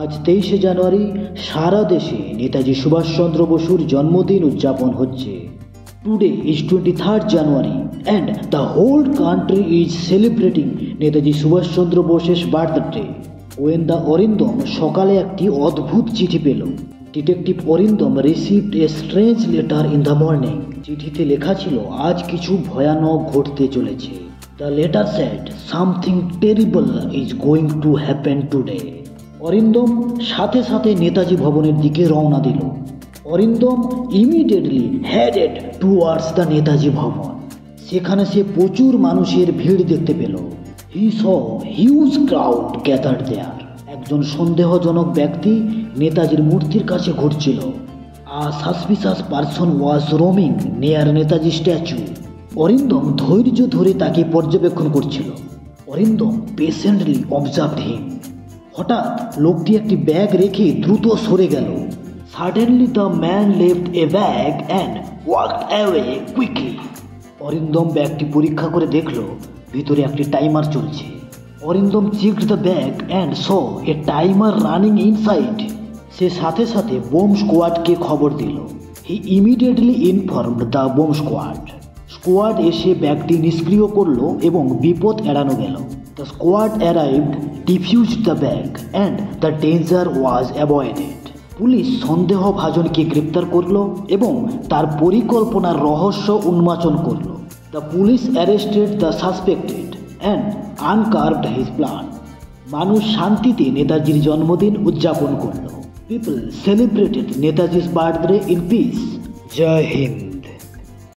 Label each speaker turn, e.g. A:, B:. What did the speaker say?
A: আজ 23শে জানুয়ারি সারা দেশে নেতাজি সুভাষচন্দ্র বসুর জন্মদিন উদযাপন হচ্ছে। Today is 23rd January and the whole country is celebrating Netaji Subhas Chandra বোসের বার্থডে। গোয়েন্দা অরিন্দম সকালে একটি অদ্ভুত চিঠি পেল। Detective Arindam received a strange letter in the morning. চিঠিতে লেখা ছিল আজ কিছু ভয়ানক ঘটতে চলেছে। The letter said something terrible is going to happen today. Arindam সাথে সাথে নেতাজি ভবনের দিকে রওনা দিল। Arindam immediately headed towards the Netaji Bhawan. সেখানে সে প্রচুর মানুষের ভিড় দেখতে পেল। He saw huge crowd gathered there. একজন সন্দেহজনক ব্যক্তি নেতাজির মূর্তির কাছে ঘুরছিল। A suspicious person was roaming near Netaji statue. Arindam ধৈর্য ধরে তাকে পর্যবেক্ষণ করছিল। Arindam patiently observed him. হঠাৎ লোকটি একটি ব্যাগ রেখে দ্রুত সরে গেল। Suddenly the man left a bag and walked away quickly. Arindam ব্যাগটি পরীক্ষা করে দেখল ভিতরে একটি টাইমার চলছে। Arindam checked the bag and saw a timer running inside. সে সাথে সাথে বোম স্কোয়াডকে খবর দিল। He immediately informed the bomb squad. Squad এসে ব্যাগটি নিষ্ক্রিয় করল এবং বিপদ এড়ানো গেল। The squad arrived, defused the bag and the danger was avoided. Police সন্দেহভাজনকে গ্রেপ্তার করল এবং তার পরিকল্পনার রহস্য উন্মোচন করল। The police arrested the suspected and uncovered his plan. মানুষ শান্তিতে নেতাজির জন্মদিন উদযাপন করল। পিপল সেলিব্রেটেড নেতাজি's birthday in peace. Jai Hind.